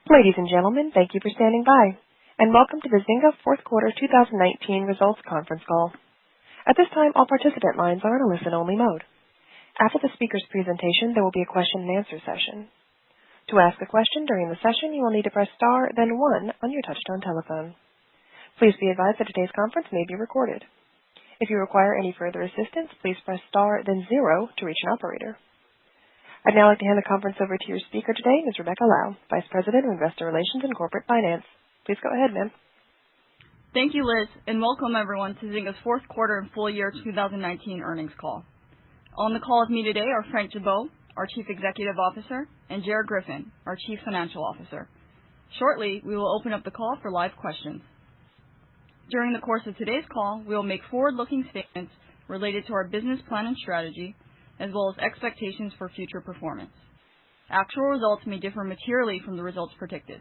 Ladies and gentlemen, thank you for standing by, and welcome to the Zynga Fourth Quarter 2019 Results Conference Call. At this time, all participant lines are in a listen-only mode. After the speaker's presentation, there will be a question-and-answer session. To ask a question during the session, you will need to press star, then 1 on your touch-tone telephone. Please be advised that today's conference may be recorded. If you require any further assistance, please press star, then 0 to reach an operator. I'd now like to hand the conference over to your speaker today, Ms. Rebecca Lau, Vice President of Investor Relations and Corporate Finance. Please go ahead, ma'am. Thank you, Liz, and welcome everyone to Zynga's fourth quarter and full year 2019 earnings call. On the call with me today are Frank Gibeau, our Chief Executive Officer, and Jared Griffin, our Chief Financial Officer. Shortly, we will open up the call for live questions. During the course of today's call, we will make forward-looking statements related to our business plan and strategy, as well as expectations for future performance. Actual results may differ materially from the results predicted.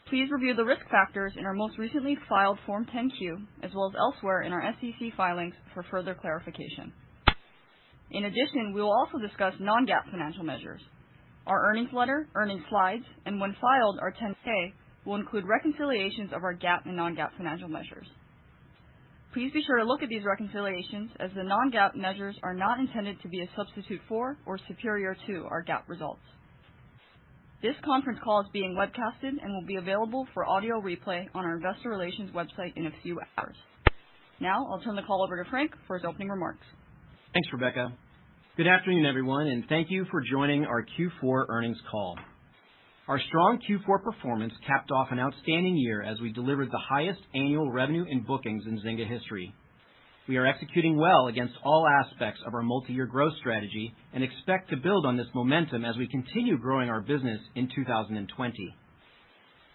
Please review the risk factors in our most recently filed Form 10-Q, as well as elsewhere in our SEC filings for further clarification. In addition, we will also discuss non-GAAP financial measures. Our earnings letter, earnings slides, and when filed, our 10-K will include reconciliations of our GAAP and non-GAAP financial measures. Please be sure to look at these reconciliations, as the non-GAAP measures are not intended to be a substitute for or superior to our GAAP results. This conference call is being webcasted and will be available for audio replay on our investor relations website in a few hours. Now, I'll turn the call over to Frank for his opening remarks. Thanks, Rebecca. Good afternoon, everyone, and thank you for joining our Q4 earnings call. Our strong Q4 performance capped off an outstanding year as we delivered the highest annual revenue and bookings in Zynga history. We are executing well against all aspects of our multi-year growth strategy and expect to build on this momentum as we continue growing our business in 2020.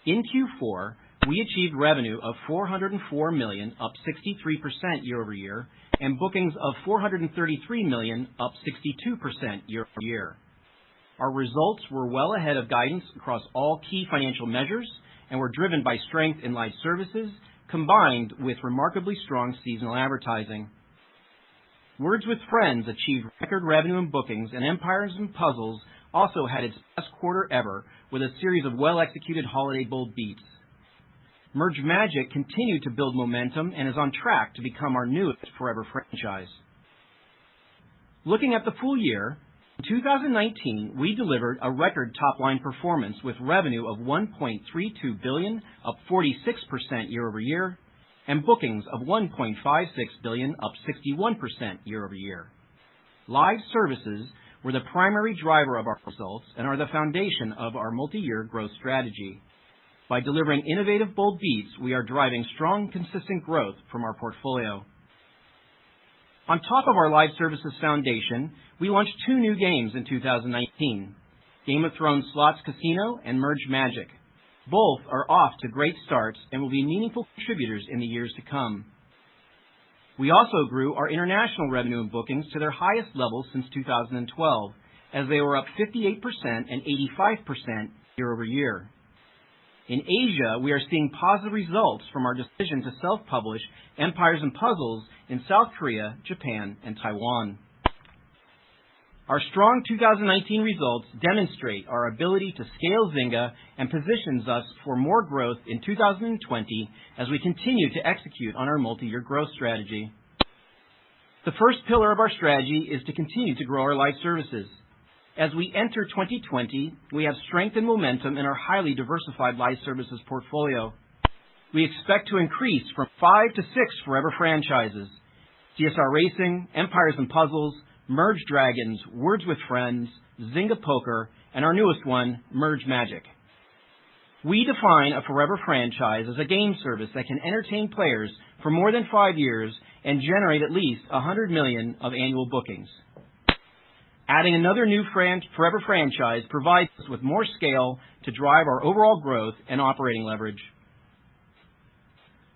In Q4, we achieved revenue of $404 million, up 63% year over year, and bookings of $433 million, up 62% year over year. Our results were well ahead of guidance across all key financial measures and were driven by strength in live services combined with remarkably strong seasonal advertising. Words with Friends achieved record revenue and bookings, and Empires & Puzzles also had its best quarter ever with a series of well-executed holiday bold beats. Merge Magic continued to build momentum and is on track to become our newest forever franchise. Looking at the full year, in 2019, we delivered a record top-line performance with revenue of $1.32 billion, up 46% year over year, and bookings of $1.56 billion, up 61% year over year. Live services were the primary driver of our results and are the foundation of our multi-year growth strategy. By delivering innovative bold beats, we are driving strong, consistent growth from our portfolio. On top of our live services foundation, we launched 2 new games in 2019, Game of Thrones Slots Casino and Merge Magic. Both are off to great starts and will be meaningful contributors in the years to come. We also grew our international revenue and bookings to their highest levels since 2012, as they were up 58% and 85% year over year. In Asia, we are seeing positive results from our decision to self-publish Empires & Puzzles in South Korea, Japan, and Taiwan. Our strong 2019 results demonstrate our ability to scale Zynga and positions us for more growth in 2020 as we continue to execute on our multi-year growth strategy. The first pillar of our strategy is to continue to grow our live services. As we enter 2020, we have strength and momentum in our highly diversified live services portfolio. We expect to increase from 5 to 6 forever franchises: CSR Racing, Empires & Puzzles, Merge Dragons, Words with Friends, Zynga Poker, and our newest one, Merge Magic. We define a forever franchise as a game service that can entertain players for more than 5 years and generate at least $100 million of annual bookings. Adding another new forever franchise provides us with more scale to drive our overall growth and operating leverage.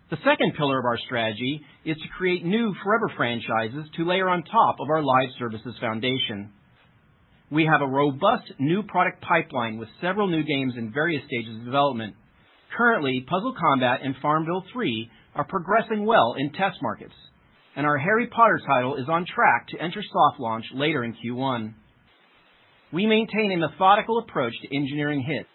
The second pillar of our strategy is to create new forever franchises to layer on top of our live services foundation. We have a robust new product pipeline with several new games in various stages of development. Currently, Puzzle Combat and Farmville 3 are progressing well in test markets, and our Harry Potter title is on track to enter soft launch later in Q1. We maintain a methodical approach to engineering hits,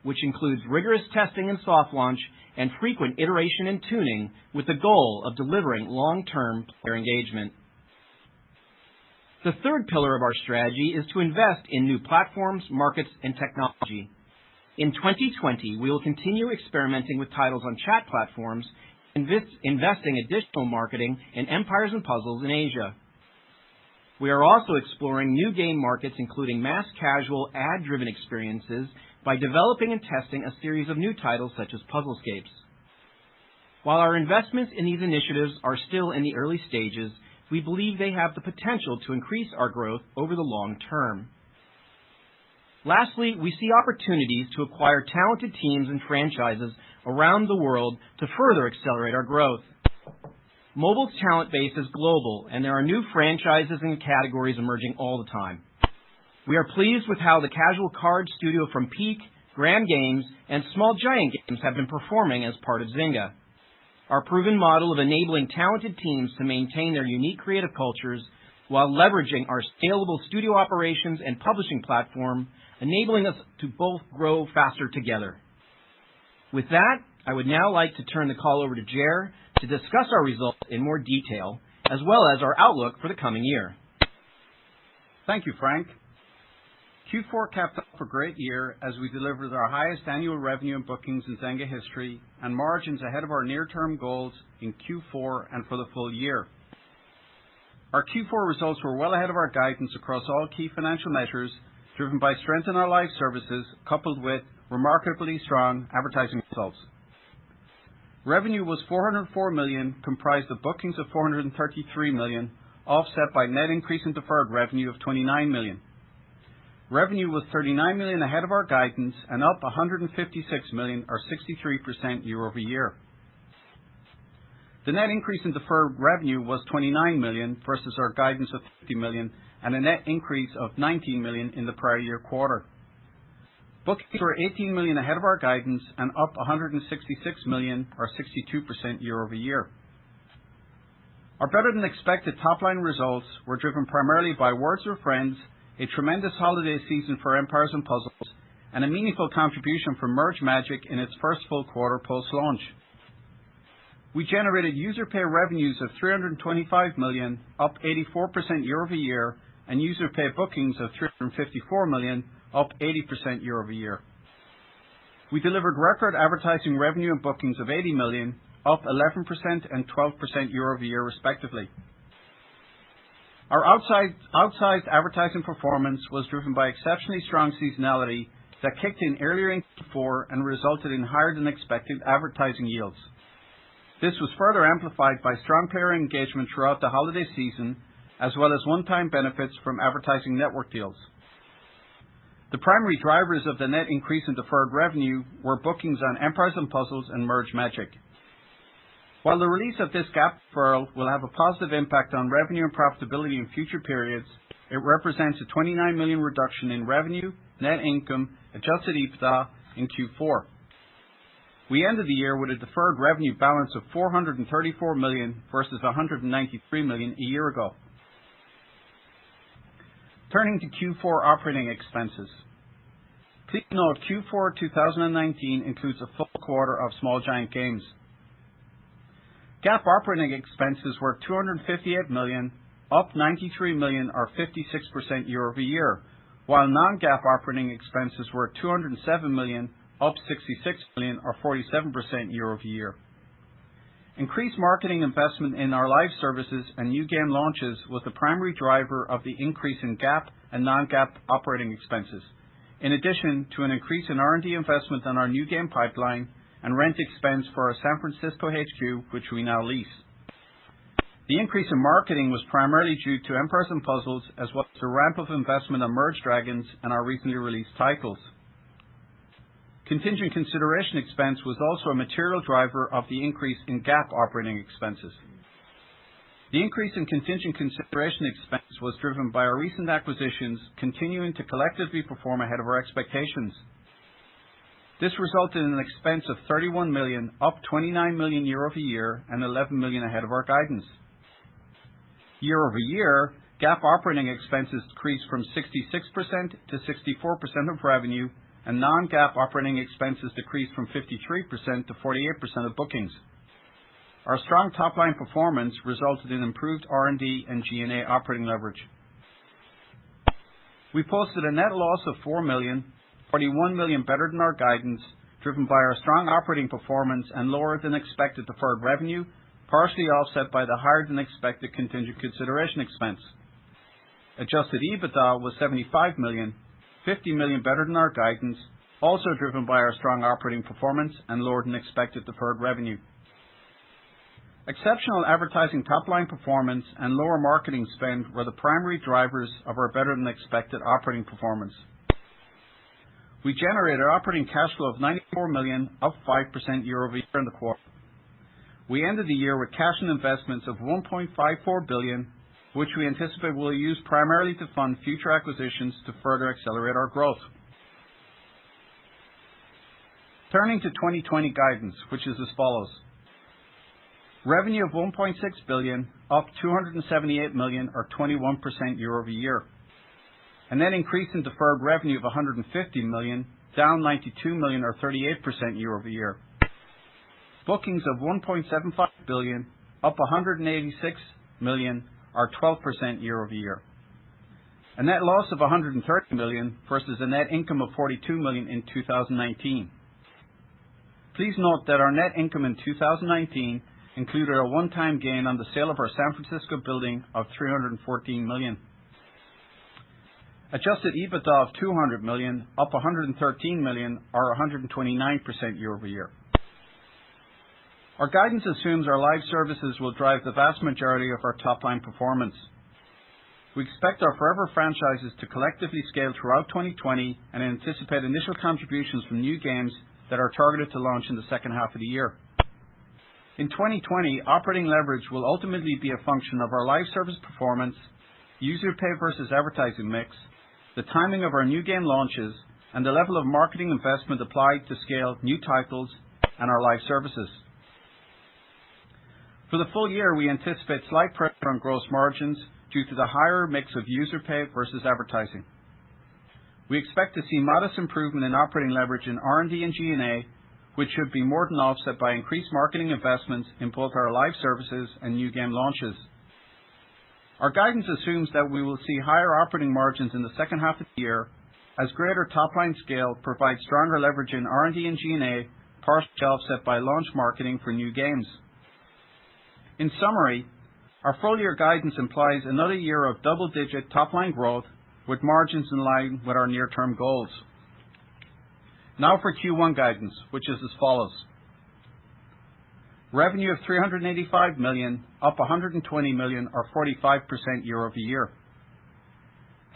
which includes rigorous testing and soft launch and frequent iteration and tuning with the goal of delivering long-term player engagement. The third pillar of our strategy is to invest in new platforms, markets, and technology. In 2020, we will continue experimenting with titles on chat platforms, investing additional marketing in Empires & Puzzles in Asia. We are also exploring new game markets, including mass casual, ad-driven experiences, by developing and testing a series of new titles such as Puzzlescapes. While our investments in these initiatives are still in the early stages, we believe they have the potential to increase our growth over the long term. Lastly, we see opportunities to acquire talented teams and franchises around the world to further accelerate our growth. Mobile's talent base is global, and there are new franchises and categories emerging all the time. We are pleased with how the casual card studio from Peak, Gram Games, and Small Giant Games have been performing as part of Zynga. Our proven model of enabling talented teams to maintain their unique creative cultures while leveraging our scalable studio operations and publishing platform, enabling us to both grow faster together. With that, I would now like to turn the call over to Jer to discuss our results in more detail, as well as our outlook for the coming year. Thank you, Frank. Q4 capped off a great year as we delivered our highest annual revenue and bookings in Zynga history and margins ahead of our near-term goals in Q4 and for the full year. Our Q4 results were well ahead of our guidance across all key financial measures, driven by strength in our live services, coupled with remarkably strong advertising results. Revenue was $404 million, comprised of bookings of $433 million, offset by net increase in deferred revenue of $29 million. Revenue was $39 million ahead of our guidance and up $156 million, or 63% year over year. The net increase in deferred revenue was $29 million versus our guidance of $50 million, and a net increase of $19 million in the prior year quarter. Bookings were $18 million ahead of our guidance and up $166 million, or 62% year over year. Our better-than-expected top-line results were driven primarily by Words with Friends, a tremendous holiday season for Empires & Puzzles, and a meaningful contribution from Merge Magic in its first full quarter post-launch. We generated user pay revenues of $325 million, up 84% year over year, and user pay bookings of $354 million, up 80% year over year. We delivered record advertising revenue and bookings of $80 million, up 11% and 12% year over year respectively. Our outsized advertising performance was driven by exceptionally strong seasonality that kicked in earlier in Q4 and resulted in higher than expected advertising yields. This was further amplified by strong player engagement throughout the holiday season, as well as one-time benefits from advertising network deals. The primary drivers of the net increase in deferred revenue were bookings on Empires & Puzzles and Merge Magic. While the release of this gap deferral will have a positive impact on revenue and profitability in future periods, it represents a $29 million reduction in revenue, net income, adjusted EBITDA in Q4. We ended the year with a deferred revenue balance of $434 million versus $193 million a year ago. Turning to Q4 operating expenses. Please note Q4 2019 includes a full quarter of Small Giant Games. GAAP operating expenses were $258 million, up $93 million, or 56% year over year, while non-GAAP operating expenses were $207 million, up $66 million, or 47% year over year. Increased marketing investment in our live services and new game launches was the primary driver of the increase in GAAP and non-GAAP operating expenses, in addition to an increase in R&D investment on our new game pipeline and rent expense for our San Francisco HQ, which we now lease. The increase in marketing was primarily due to Empires & Puzzles, as well as the ramp of investment on Merge Dragons and our recently released titles. Contingent consideration expense was also a material driver of the increase in GAAP operating expenses. The increase in contingent consideration expense was driven by our recent acquisitions continuing to collectively perform ahead of our expectations. This resulted in an expense of $31 million, up $29 million year over year, and $11 million ahead of our guidance. Year over year, GAAP operating expenses decreased from 66% to 64% of revenue, and non-GAAP operating expenses decreased from 53% to 48% of bookings. Our strong top-line performance resulted in improved R&D and G&A operating leverage. We posted a net loss of $4 million, $41 million better than our guidance, driven by our strong operating performance and lower than expected deferred revenue, partially offset by the higher than expected contingent consideration expense. Adjusted EBITDA was $75 million, $50 million better than our guidance, also driven by our strong operating performance and lower than expected deferred revenue. Exceptional advertising top-line performance and lower marketing spend were the primary drivers of our better than expected operating performance. We generated operating cash flow of $94 million, up 5% year-over-year in the quarter. We ended the year with cash and investments of $1.54 billion, which we anticipate will use primarily to fund future acquisitions to further accelerate our growth. Turning to 2020 guidance, which is as follows. Revenue of $1.6 billion, up $278 million or 21% year-over-year. A net increase in deferred revenue of $150 million, down $92 million or 38% year-over-year. Bookings of $1.75 billion, up $186 million or 12% year-over-year. A net loss of $130 million versus a net income of $42 million in 2019. Please note that our net income in 2019 included a one-time gain on the sale of our San Francisco building of $314 million. Adjusted EBITDA of $200 million, up $113 million or 129% year-over-year. Our guidance assumes our live services will drive the vast majority of our top-line performance. We expect our forever franchises to collectively scale throughout 2020 and anticipate initial contributions from new games that are targeted to launch in the second half of the year. In 2020, operating leverage will ultimately be a function of our live service performance, user pay versus advertising mix, the timing of our new game launches, and the level of marketing investment applied to scale new titles and our live services. For the full year, we anticipate slight pressure on gross margins due to the higher mix of user pay versus advertising. We expect to see modest improvement in operating leverage in R&D and G&A, which should be more than offset by increased marketing investments in both our live services and new game launches. Our guidance assumes that we will see higher operating margins in the second half of the year as greater top-line scale provides stronger leverage in R&D and G&A, partially offset by launch marketing for new games. In summary, our full-year guidance implies another year of double-digit top-line growth with margins in line with our near-term goals. Now for Q1 guidance, which is as follows. Revenue of $385 million, up $120 million or 45% year-over-year.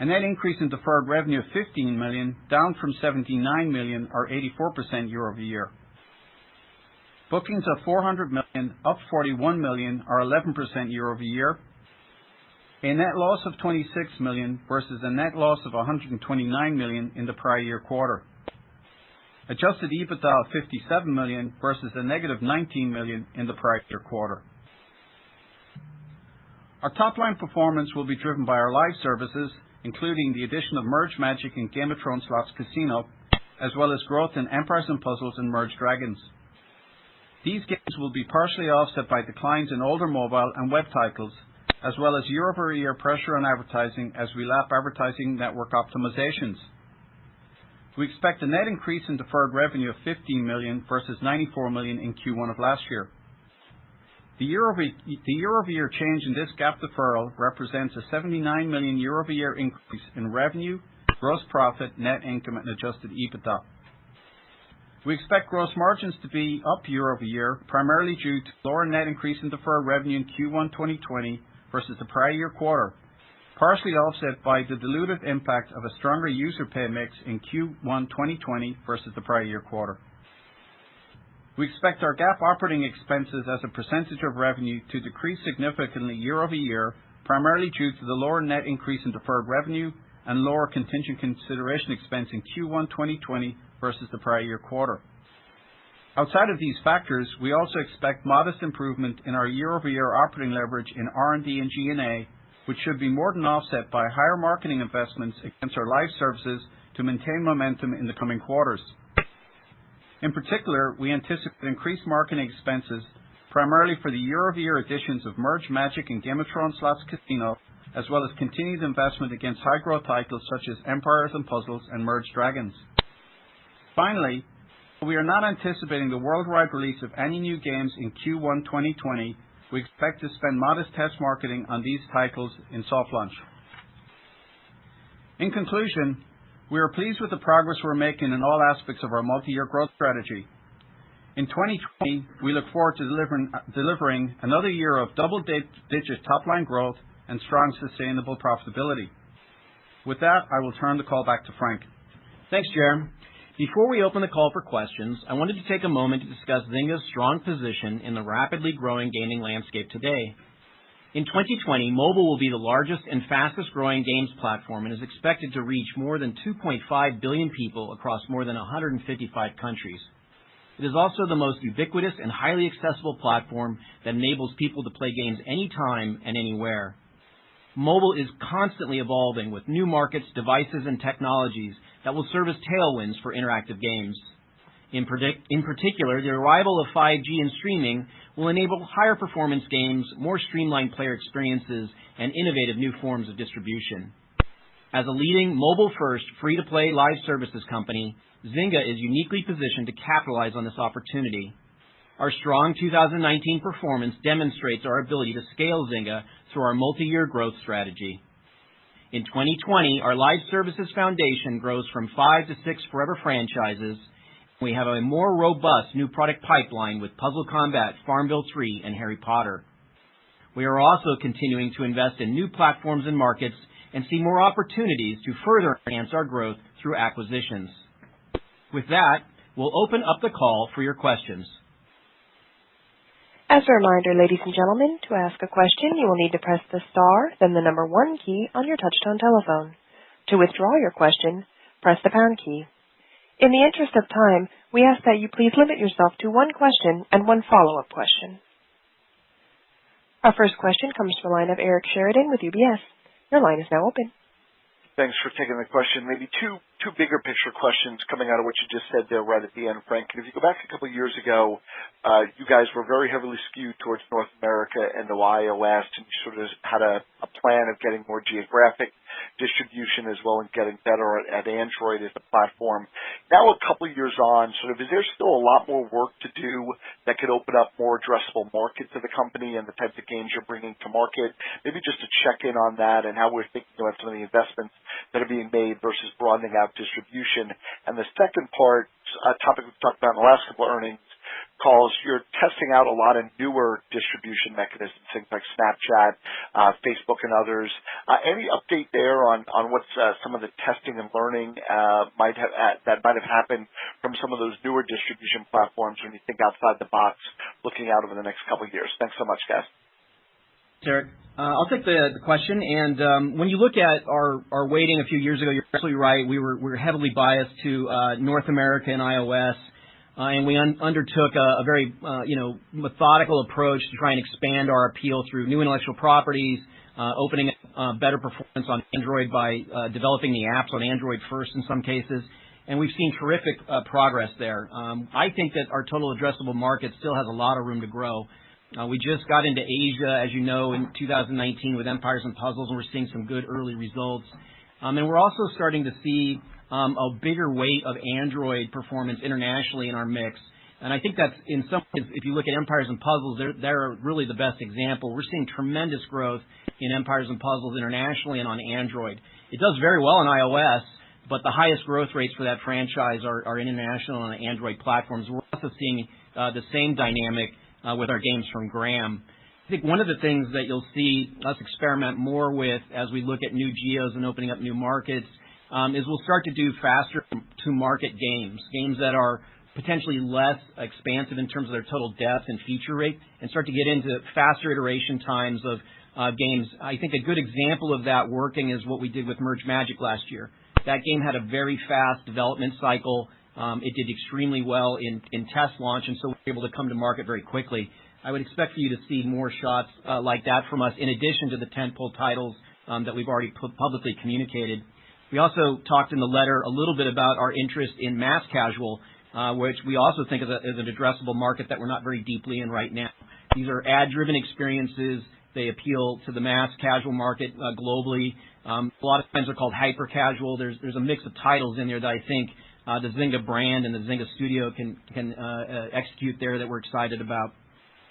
A net increase in deferred revenue of $15 million, down from $79 million or 84% year-over-year. Bookings of $400 million, up $41 million or 11% year-over-year. A net loss of $26 million versus a net loss of $129 million in the prior year quarter. Adjusted EBITDA of $57 million versus a negative $19 million in the prior year quarter. Our top-line performance will be driven by our live services, including the addition of Merge Magic! And Game of Thrones Slots Casino, as well as growth in Empires & Puzzles and Merge Dragons. These games will be partially offset by declines in older mobile and web titles, as well as year-over-year pressure on advertising as we lap advertising network optimizations. We expect a net increase in deferred revenue of $15 million versus $94 million in Q1 of last year. The year-over-year change in this gap deferral represents a $79 million year-over-year increase in revenue, gross profit, net income, and adjusted EBITDA. We expect gross margins to be up year-over-year, primarily due to lower net increase in deferred revenue in Q1 2020 versus the prior year quarter, partially offset by the dilutive impact of a stronger user pay mix in Q1 2020 versus the prior year quarter. We expect our GAAP operating expenses as a percentage of revenue to decrease significantly year-over-year, primarily due to the lower net increase in deferred revenue and lower contingent consideration expense in Q1 2020 versus the prior year quarter. Outside of these factors, we also expect modest improvement in our year-over-year operating leverage in R&D and G&A, which should be more than offset by higher marketing investments against our live services to maintain momentum in the coming quarters. In particular, we anticipate increased marketing expenses primarily for the year-over-year additions of Merge Magic and Game of Thrones Slots Casino, as well as continued investment against high-growth titles such as Empires & Puzzles and Merge Dragons. Finally, we are not anticipating the worldwide release of any new games in Q1 2020. We expect to spend modest test marketing on these titles in soft launch. In conclusion, we are pleased with the progress we're making in all aspects of our multi-year growth strategy. In 2020, we look forward to delivering another year of double-digit top-line growth and strong sustainable profitability. With that, I will turn the call back to Frank. Thanks, Jer. Before we open the call for questions, I wanted to take a moment to discuss Zynga's strong position in the rapidly growing gaming landscape today. In 2020, mobile will be the largest and fastest growing games platform and is expected to reach more than 2.5 billion people across more than 155 countries. It is also the most ubiquitous and highly accessible platform that enables people to play games anytime and anywhere. Mobile is constantly evolving with new markets, devices, and technologies that will serve as tailwinds for interactive games. In particular, the arrival of 5G and streaming will enable higher performance games, more streamlined player experiences, and innovative new forms of distribution. As a leading mobile-first, free-to-play live services company, Zynga is uniquely positioned to capitalize on this opportunity. Our strong 2019 performance demonstrates our ability to scale Zynga through our multi-year growth strategy. In 2020, our live services foundation grows from 5 to 6 forever franchises. We have a more robust new product pipeline with Puzzle Combat, Farmville 3, and Harry Potter. We are also continuing to invest in new platforms and markets and see more opportunities to further enhance our growth through acquisitions. With that, we'll open up the call for your questions. As a reminder, ladies and gentlemen, to ask a question, you will need to press the star, then the number 1 key on your touch-tone telephone. To withdraw your question, press the pound key. In the interest of time, we ask that you please limit yourself to 1 question and 1 follow-up question. Our first question comes from the line of Eric Sheridan with UBS. Your line is now open. Thanks for taking the question. Maybe two bigger picture questions coming out of what you just said there right at the end, Frank. And if you go back a couple of years ago, you guys were very heavily skewed towards North America and the iOS, and you sort of had a plan of getting more geographic distribution as well and getting better at Android as a platform. Now a couple of years on, sort of, is there still a lot more work to do that could open up more addressable market to the company and the types of games you're bringing to market? Maybe just to check in on that and how we're thinking about some of the investments that are being made versus broadening out distribution. And the second part, a topic we've talked about in the last couple of earnings calls, you're testing out a lot of newer distribution mechanisms, things like Snapchat, Facebook, and others. Any update there on what some of the testing and learning that might have happened from some of those newer distribution platforms when you think outside the box, looking out over the next couple of years? Thanks so much, guys. Eric, I'll take the question. And when you look at our weighting a few years ago, you're absolutely right. We were heavily biased to North America and iOS. And we undertook a very, methodical approach to try and expand our appeal through new intellectual properties, opening better performance on Android by developing the apps on Android first in some cases. And we've seen terrific progress there. I think that our total addressable market still has a lot of room to grow. We just got into Asia, as you know, in 2019 with Empires & Puzzles, and we're seeing some good early results. And we're also starting to see a bigger weight of Android performance internationally in our mix. And I think that's, in some ways, if you look at Empires & Puzzles, they're really the best example. We're seeing tremendous growth in Empires & Puzzles internationally and on Android. It does very well on iOS, but the highest growth rates for that franchise are international and Android platforms. We're also seeing the same dynamic with our games from Graham. I think one of the things that you'll see us experiment more with as we look at new geos and opening up new markets is we'll start to do faster to market games that are potentially less expansive in terms of their total depth and feature rate, and start to get into faster iteration times of games. I think a good example of that working is what we did with Merge Magic last year. That game had a very fast development cycle. It did extremely well in test launch, and so we were able to come to market very quickly. I would expect for you to see more shots like that from us, in addition to the tentpole titles that we've already publicly communicated. We also talked in the letter a little bit about our interest in mass casual, which we also think is an addressable market that we're not very deeply in right now. These are ad-driven experiences. They appeal to the mass casual market globally. A lot of times they're called hyper-casual. There's a mix of titles in there that I think the Zynga brand and the Zynga studio can execute there that we're excited about.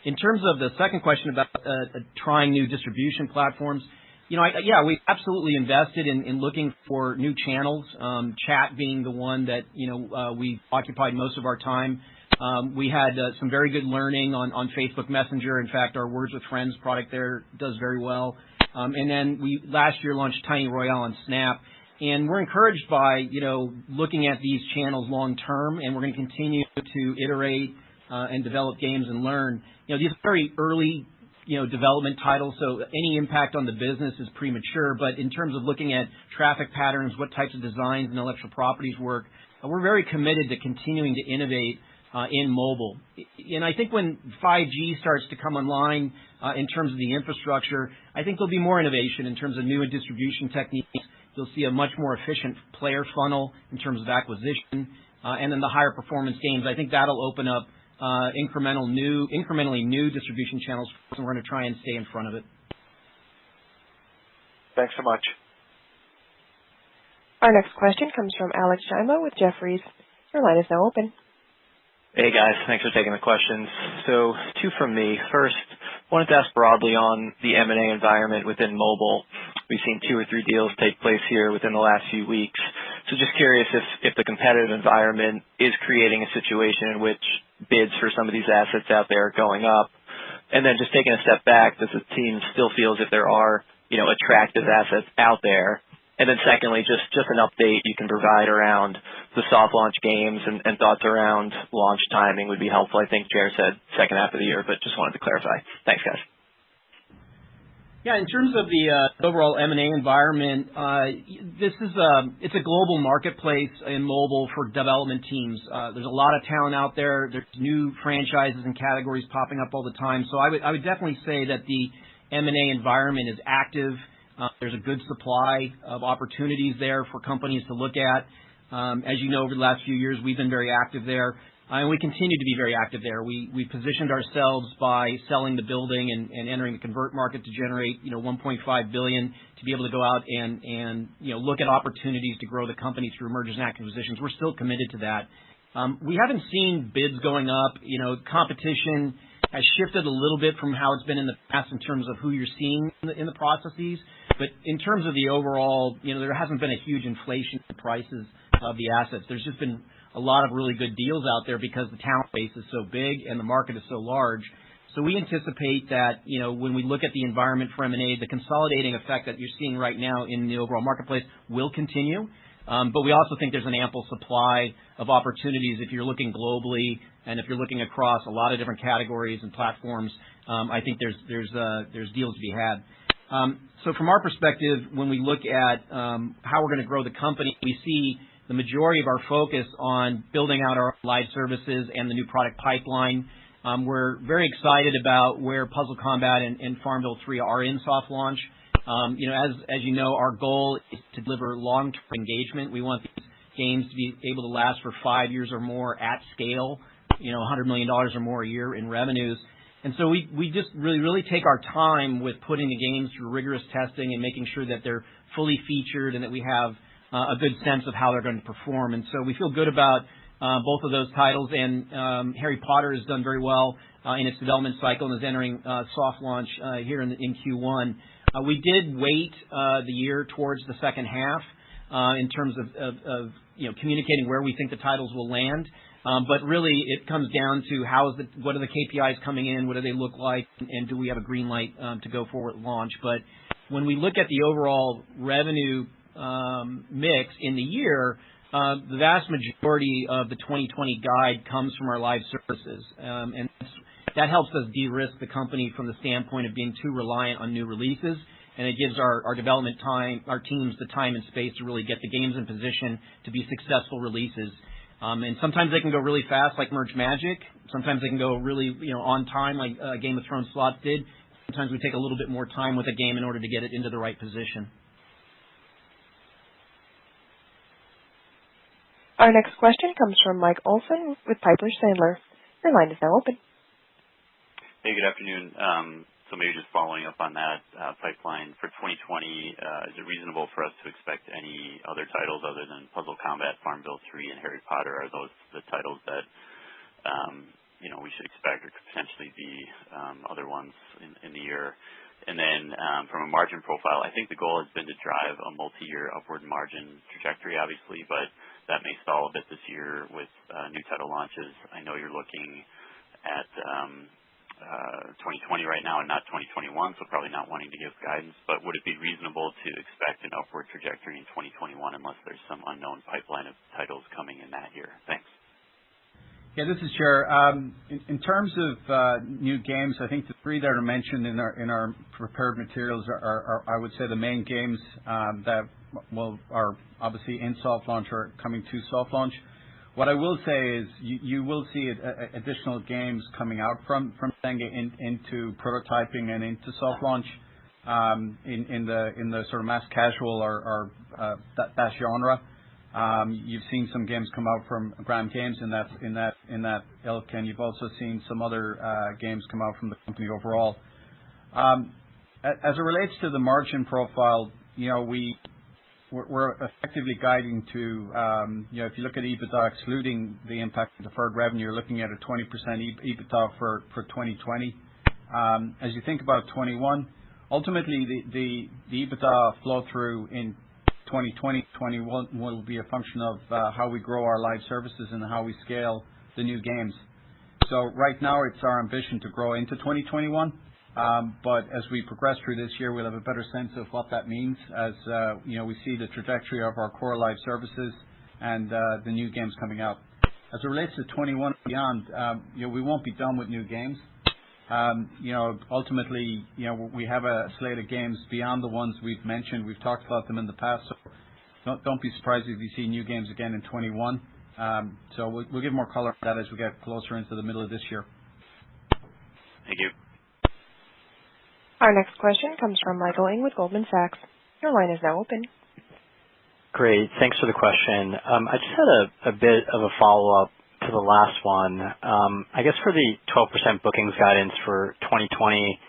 In terms of the second question about trying new distribution platforms, we absolutely invested in looking for new channels, chat being the one that, we occupied most of our time. We had some very good learning on Facebook Messenger. In fact, our Words with Friends product there does very well. And then we last year launched Tiny Royale on Snap. And we're encouraged by, looking at these channels long term, and we're going to continue to iterate and develop games and learn. These are very early, development titles, so any impact on the business is premature. But in terms of looking at traffic patterns, what types of designs and intellectual properties work, we're very committed to continuing to innovate in mobile. And I think when 5G starts to come online in terms of the infrastructure, I think there'll be more innovation in terms of new distribution techniques. You'll see a much more efficient player funnel in terms of acquisition, and then the higher performance games. I think that'll open up incrementally new distribution channels, and we're going to try and stay in front of it. Thanks so much. Our next question comes from Alex Gibeau with Jefferies. Your line is now open. Hey guys, thanks for taking the questions. So 2 from me. First, wanted to ask broadly on the M&A environment within mobile. We've seen 2 or 3 deals take place here within the last few weeks. So just curious if the competitive environment is creating a situation in which bids for some of these assets out there are going up. And then just taking a step back, does the team still feel as if there are, attractive assets out there? And then secondly, just an update you can provide around the soft launch games and thoughts around launch timing would be helpful. I think Jared said second half of the year, but just wanted to clarify. Thanks, guys. Yeah, in terms of the overall M&A environment, it's a global marketplace in mobile for development teams. There's a lot of talent out there. There's new franchises and categories popping up all the time. So I would definitely say that the M&A environment is active. There's a good supply of opportunities there for companies to look at. As you know, over the last few years, we've been very active there. And we continue to be very active there. We positioned ourselves by selling the building and entering the convert market to generate, $1.5 billion to be able to go out and look at opportunities to grow the company through mergers and acquisitions. We're still committed to that. We haven't seen bids going up. Competition has shifted a little bit from how it's been in the past in terms of who you're seeing in the processes. But in terms of the overall, there hasn't been a huge inflation in the prices of the assets. There's just been a lot of really good deals out there because the talent base is so big and the market is so large. So we anticipate that, when we look at the environment for M&A, the consolidating effect that you're seeing right now in the overall marketplace will continue. But we also think there's an ample supply of opportunities if you're looking globally and if you're looking across a lot of different categories and platforms. I think there's deals to be had. So from our perspective, when we look at how we're going to grow the company, we see the majority of our focus on building out our live services and the new product pipeline. We're very excited about where Puzzle Combat and Farmville 3 are in soft launch. As you know, our goal is to deliver long-term engagement. We want these games to be able to last for 5 years or more at scale, $100 million or more a year in revenues. And so we just really take our time with putting the games through rigorous testing and making sure that they're fully featured and that we have a good sense of how they're going to perform. And so we feel good about both of those titles. And Harry Potter has done very well in its development cycle and is entering soft launch here in Q1. We did wait the year towards the second half in terms of communicating where we think the titles will land. But really, it comes down to what are the KPIs coming in, what do they look like, and do we have a green light to go forward at launch. But when we look at the overall revenue mix in the year, the vast majority of the 2020 guide comes from our live services. And that helps us de-risk the company from the standpoint of being too reliant on new releases. And it gives our development teams the time and space to really get the games in position to be successful releases. And sometimes they can go really fast, like Merge Magic. Sometimes they can go really, on time, like Game of Thrones Slots did. Sometimes we take a little bit more time with a game in order to get it into the right position. Our next question comes from Mike Olson with Piper Sandler. Your line is now open. Hey, good afternoon. So maybe just following up on that pipeline for 2020, is it reasonable for us to expect any other titles other than Puzzle Combat, Farmville 3, and Harry Potter? Are those the titles that we should expect, or could potentially be other ones in the year? And then from a margin profile, I think the goal has been to drive a multi-year upward margin trajectory, obviously, but that may stall a bit this year with new title launches. I know you're looking at 2020 right now and not 2021, so probably not wanting to give guidance, but would it be reasonable to expect an upward trajectory in 2021 unless there's some unknown pipeline of titles coming in that year? Thanks. Yeah, this is Ger. In terms of new games, I think the three that are mentioned in our prepared materials are I would say the main games that are obviously in soft launch or coming to soft launch. What I will say is you will see additional games coming out from Zynga into prototyping and into soft launch in the sort of mass casual or that genre. You've seen some games come out from Gram Games in that ilk, and you've also seen some other games come out from the company overall. As it relates to the margin profile, we're effectively guiding to if you look at EBITDA excluding the impact of deferred revenue, you're looking at a 20% EBITDA for 2020. As you think about 21, ultimately the EBITDA flow through in 2020, 21 will be a function of how we grow our live services and how we scale the new games. So right now it's our ambition to grow into 2021, but as we progress through this year, we'll have a better sense of what that means as we see the trajectory of our core live services and the new games coming out. As it relates to 21 and beyond, we won't be done with new games. Ultimately, we have a slate of games beyond the ones we've mentioned. We've talked about them in the past, so don't be surprised if you see new games again in 21. So we'll give more color on that as we get closer into the middle of this year. Thank you. Our next question comes from Michael Ng with Goldman Sachs. Your line is now open. Great. Thanks for the question. I just had a bit of a follow-up to the last one. I guess for the 12% bookings guidance for 2020,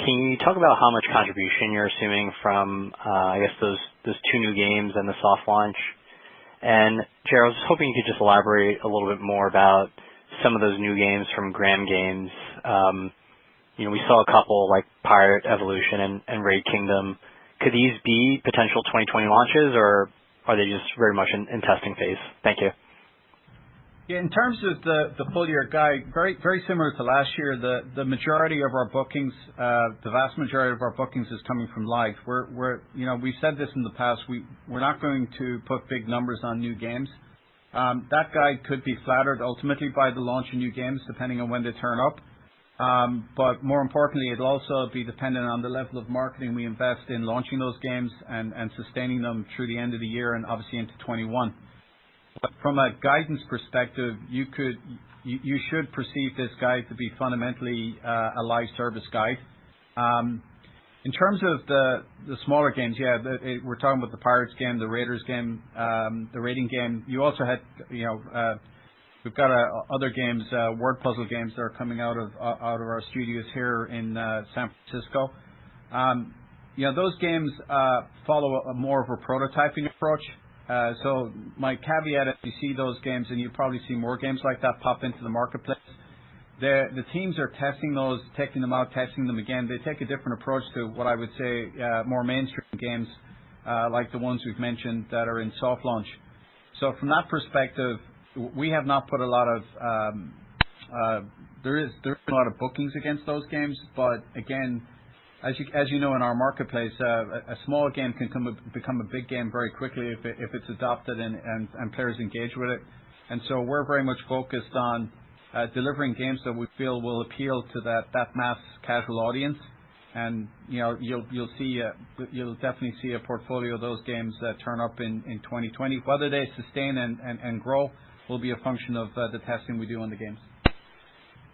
can you talk about how much contribution you're assuming from, those two new games and the soft launch? And Gerald, I was hoping you could just elaborate a little bit more about some of those new games from Gram Games. We saw a couple like Pirate Evolution and Raid Kingdom. Could these be potential 2020 launches, or are they just very much in testing phase? Thank you. Yeah, in terms of the full year guide, very very similar to last year. The majority of our bookings, the vast majority of our bookings is coming from live. We've said this in the past. We're not going to put big numbers on new games. That guide could be flattered ultimately by the launch of new games, depending on when they turn up. But more importantly, it'll also be dependent on the level of marketing we invest in launching those games and sustaining them through the end of the year and obviously into 21. But from a guidance perspective, you should perceive this guide to be fundamentally a live service guide. In terms of the smaller games, we're talking about the Pirates game, the Raiders game, the Raiding game. You also had, we've got other games, word puzzle games that are coming out of our studios here in San Francisco. Those games follow more of a prototyping approach. So my caveat, if you see those games, and you probably see more games like that pop into the marketplace, the teams are testing those, taking them out, testing them again. They take a different approach to what I would say more mainstream games like the ones we've mentioned that are in soft launch. So from that perspective, we have not put a lot of there is a lot of bookings against those games, but again, as you know, in our marketplace, a small game can become a big game very quickly if it's adopted and players engage with it. And so we're very much focused on delivering games that we feel will appeal to that mass casual audience. And you'll definitely see a portfolio of those games that turn up in 2020. Whether they sustain and grow will be a function of the testing we do on the games.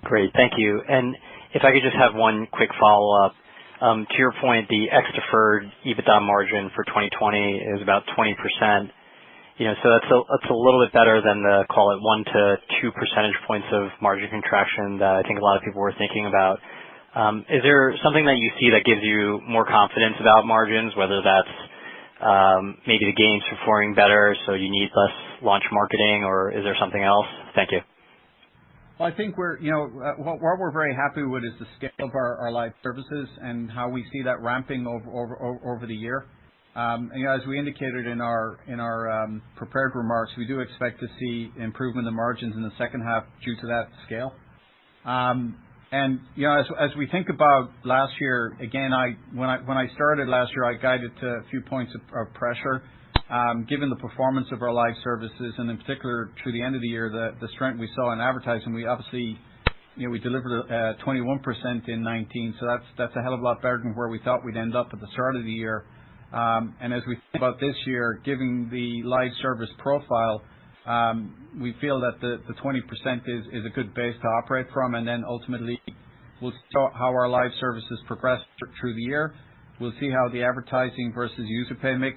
Great, thank you. And if I could just have one quick follow-up. To your point, the ex-deferred EBITDA margin for 2020 is about 20%. So that's a little bit better than the, call it, 1 to 2 percentage points of margin contraction that I think a lot of people were thinking about. Is there something that you see that gives you more confidence about margins, whether that's maybe the game's performing better, so you need less launch marketing, or is there something else? Thank you. Well, I think what we're very happy with is the scale of our live services and how we see that ramping over the year. As we indicated in our prepared remarks, we do expect to see improvement in margins in the second half due to that scale. As we think about last year, again, when I started last year, I guided to a few points of pressure. Given the performance of our live services, and in particular through the end of the year, the strength we saw in advertising, we obviously, we delivered 21% in 19, so that's a hell of a lot better than where we thought we'd end up at the start of the year. And as we think about this year, given the live service profile, we feel that the 20% is a good base to operate from, and then ultimately we'll see how our live services progress through the year. We'll see how the advertising versus user pay mix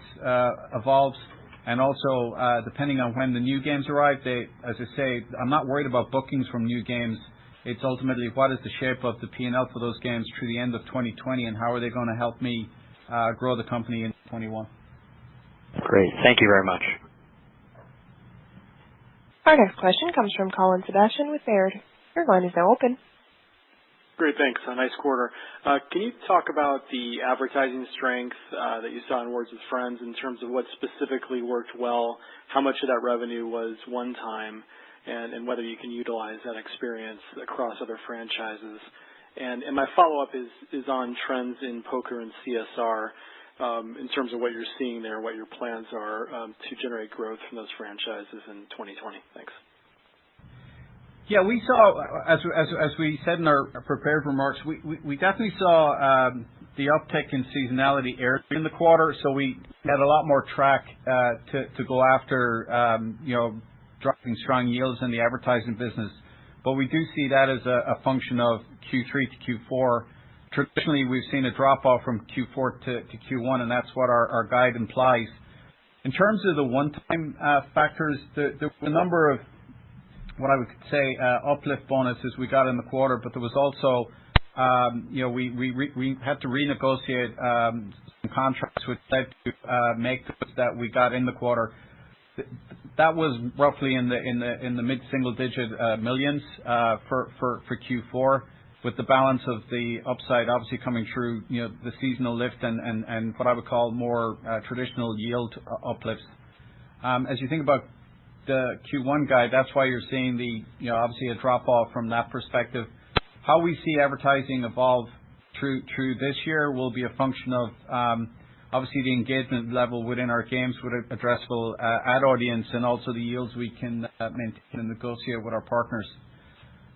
evolves, and also depending on when the new games arrive. As I say, I'm not worried about bookings from new games. It's ultimately what is the shape of the P&L for those games through the end of 2020, and how are they going to help me grow the company in 21. Great. Thank you very much. Our next question comes from Colin Sebastian with Baird. Your line is now open. Great, thanks. A nice quarter. Can you talk about the advertising strength that you saw in Words with Friends in terms of what specifically worked well, how much of that revenue was one time, and whether you can utilize that experience across other franchises? And my follow-up is on trends in poker and CSR in terms of what you're seeing there, what your plans are to generate growth from those franchises in 2020. Thanks. Yeah, we saw, as we said in our prepared remarks, we definitely saw the uptick in seasonality early in the quarter, so we had a lot more track to go after, driving strong yields in the advertising business. But we do see that as a function of Q3 to Q4. Traditionally, we've seen a drop-off from Q4 to Q1, and that's what our guide implies. In terms of the one-time factors, there were a number of what I would say uplift bonuses we got in the quarter, but there was also, we had to renegotiate some contracts which led to make that we got in the quarter. That was roughly in the mid-single-digit millions for Q4, with the balance of the upside obviously coming through, the seasonal lift and what I would call more traditional yield uplifts. As you think about the Q1 guide, that's why you're seeing obviously a drop off from that perspective. How we see advertising evolve through this year will be a function of obviously the engagement level within our games with an addressable ad audience, and also the yields we can maintain and negotiate with our partners.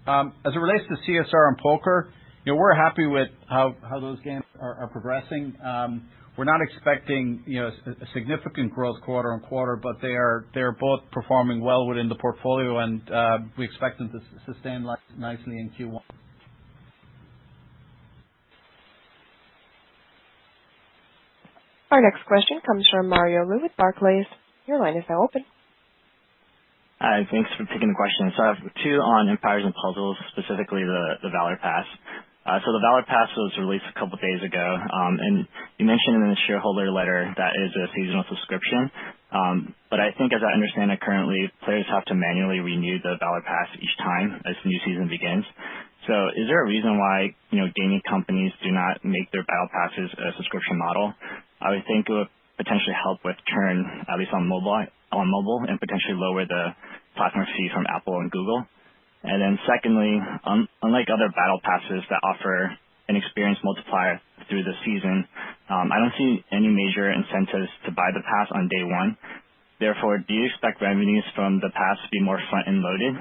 As it relates to CSR and poker, we're happy with how those games are progressing. We're not expecting a significant growth quarter on quarter, but they're both performing well within the portfolio, and we expect them to sustain nicely in Q1. Our next question comes from Mario Lu with Barclays. Your line is now open. Hi, thanks for taking the question. So I have two on Empires and Puzzles, specifically the Valor Pass. So the Valor Pass was released a couple days ago, and you mentioned in the shareholder letter that is a seasonal subscription. But I think, as I understand it currently, players have to manually renew the Valor Pass each time as the new season begins. So is there a reason why gaming companies do not make their Battle Passes a subscription model? I would think it would potentially help with churn, at least on mobile, and potentially lower the platform fee from Apple and Google. And then secondly, unlike other battle passes that offer an experience multiplier through the season, I don't see any major incentives to buy the pass on day one. Therefore, do you expect revenues from the pass to be more front-end loaded?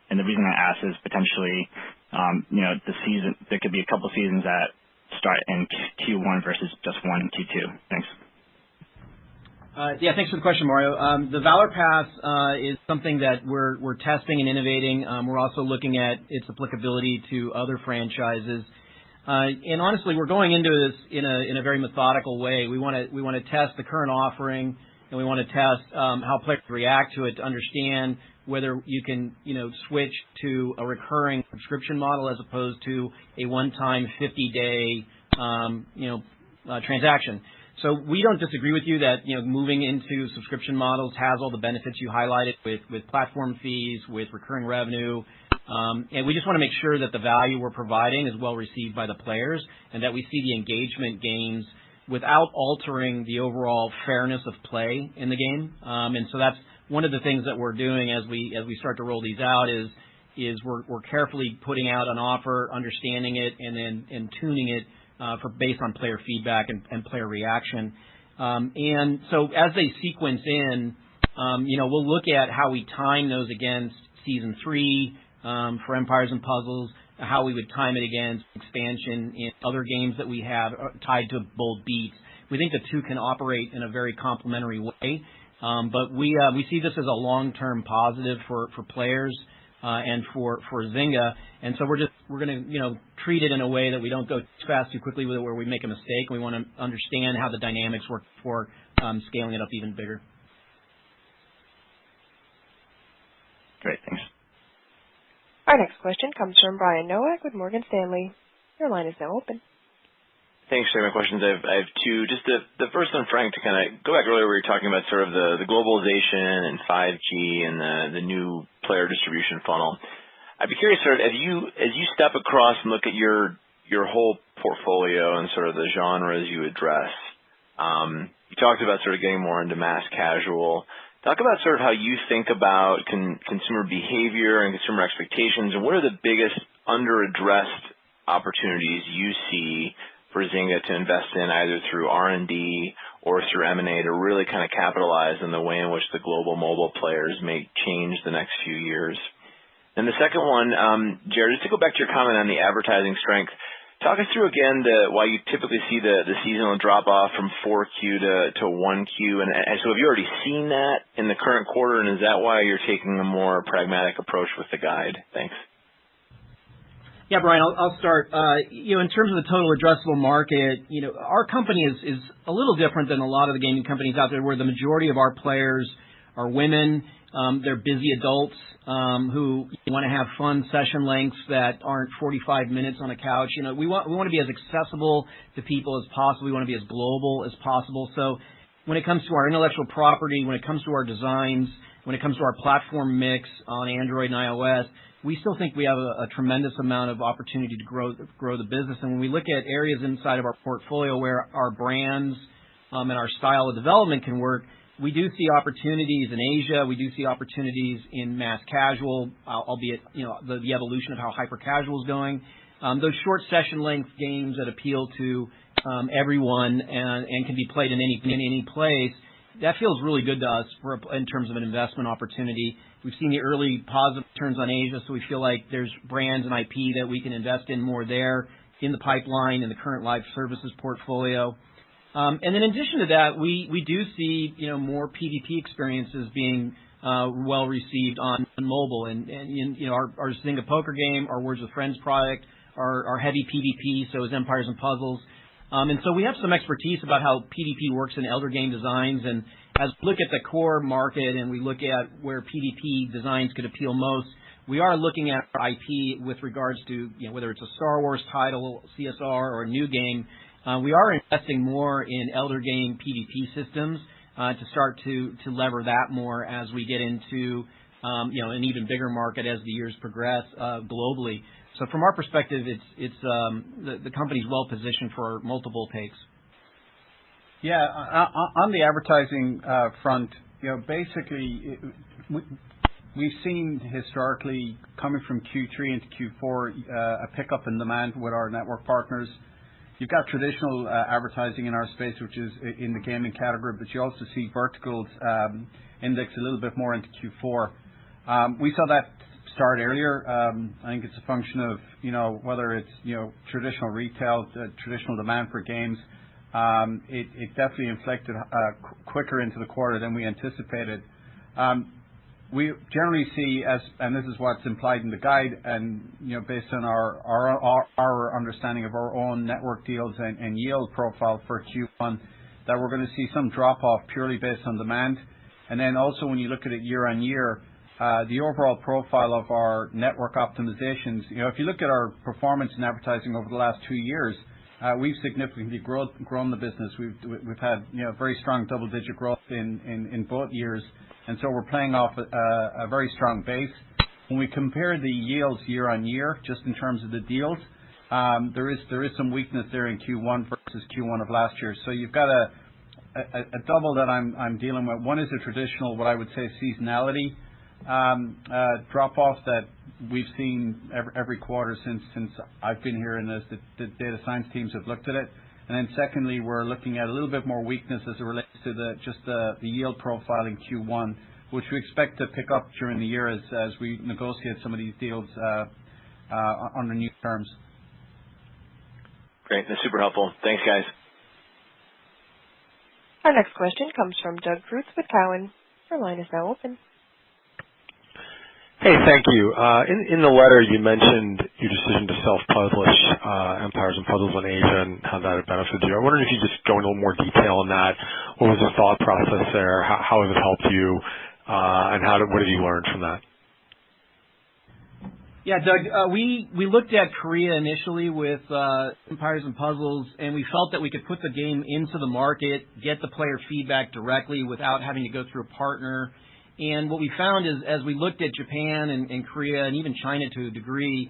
And the reason I ask is potentially, the season, there could be a couple seasons that start in Q1 versus just one in Q2. Thanks. Yeah, thanks for the question, Mario. The Valor Pass is something that we're testing and innovating. We're also looking at its applicability to other franchises. And honestly, we're going into this in a very methodical way. We want to test the current offering and we want to test how players react to it to understand whether you can, switch to a recurring subscription model as opposed to a one-time 50-day, transaction. So we don't disagree with you that, moving into subscription models has all the benefits you highlighted with platform fees, with recurring revenue. And we just want to make sure that the value we're providing is well received by the players and that we see the engagement gains without altering the overall fairness of play in the game. And so that's one of the things that we're doing as we start to roll these out is we're carefully putting out an offer, understanding it, and tuning it based on player feedback and player reaction. And so as they sequence in, we'll look at how we time those against Season 3 for Empires and Puzzles, how we would time it against expansion in other games that we have tied to bold beats. We think the two can operate in a very complementary way, but we see this as a long-term positive for players and for Zynga, and so we're going to treat it in a way that we don't go too fast too quickly with it where we make a mistake. We want to understand how the dynamics work before scaling it up even bigger. Great, thanks. Our next question comes from Brian Nowak with Morgan Stanley. Your line is now open. Thanks for taking my questions. I have two. Just the first one, Frank, to kind of go back earlier where you were talking about sort of the globalization and 5G and the new player distribution funnel. I'd be curious, sort of, as you step across and look at your whole portfolio and sort of the genres you address, you talked about sort of getting more into mass casual. Talk about sort of how you think about consumer behavior and consumer expectations, and what are the biggest under-addressed opportunities you see for Zynga to invest in either through R&D or through M&A to really kind of capitalize on the way in which the global mobile players may change the next few years. And the second one, Jared, just to go back to your comment on the advertising strength, talk us through again why you typically see the seasonal drop-off from 4Q to 1Q. And so have you already seen that in the current quarter, and is that why you're taking a more pragmatic approach with the guide? Thanks. Yeah, Brian, I'll start. In terms of the total addressable market, our company is a little different than a lot of the gaming companies out there where the majority of our players are women. They're busy adults who want to have fun session lengths that aren't 45 minutes on a couch. We want to be as accessible to people as possible. We want to be as global as possible. So when it comes to our intellectual property, when it comes to our designs, when it comes to our platform mix on Android and iOS, we still think we have a tremendous amount of opportunity to grow the business. And when we look at areas inside of our portfolio where our brands and our style of development can work, we do see opportunities in Asia. We do see opportunities in mass casual, albeit the evolution of how hyper casual is going. Those short session length games that appeal to everyone and can be played in any place. That feels really good to us in terms of an investment opportunity. We've seen the early positive returns on Asia, so we feel like there's brands and IP that we can invest in more there in the pipeline in the current live services portfolio. And then in addition to that, we do see more PvP experiences being well received on mobile, and our Zynga poker game, our Words with Friends product, our heavy PvP, so is Empires and Puzzles. And so we have some expertise about how PvP works in elder game designs, and as we look at the core market and we look at where PvP designs could appeal most, we are looking at our IP with regards to whether it's a Star Wars title, CSR, or a new game. We are investing more in elder game PvP systems to start to lever that more as we get into an even bigger market as the years progress globally. So from our perspective, it's the company's well positioned for multiple takes. Yeah, on the advertising front, basically we've seen historically coming from Q3 into Q4 a pickup in demand with our network partners. You've got traditional advertising in our space, which is in the gaming category, but you also see verticals index a little bit more into Q4. We saw that start earlier. I think it's a function of whether it's traditional retail, traditional demand for games. It definitely inflected quicker into the quarter than we anticipated. We generally see, and this is what's implied in the guide, and based on our understanding of our own network deals and yield profile for Q1, that we're going to see some drop-off purely based on demand. And then also when you look at it year-on-year, the overall profile of our network optimizations, if you look at our performance in advertising over the last 2 years, we've significantly grown the business. We've had very strong double-digit growth in both years, and so we're playing off a very strong base. When we compare the yields year-on-year, just in terms of the deals, there is some weakness there in Q1 versus Q1 of last year. So you've got a double that I'm dealing with. One is a traditional, what I would say, seasonality drop-off that we've seen every quarter since I've been here, and as the data science teams have looked at it. And then secondly, we're looking at a little bit more weakness as it relates to the yield profile in Q1, which we expect to pick up during the year as we negotiate some of these deals under new terms. Great. That's super helpful. Thanks, guys. Our next question comes from Doug Creutz with Cowen. Your line is now open. Hey, thank you. In the letter, you mentioned your decision to self-publish Empires and Puzzles in Asia and how that had benefited you. I wondered if you could just go into a little more detail on that. What was the thought process there? How has it helped you? And what have you learned from that? Yeah, Doug, we looked at Korea initially with Empires and Puzzles, and we felt that we could put the game into the market, get the player feedback directly without having to go through a partner. And what we found is, as we looked at Japan and Korea and even China to a degree,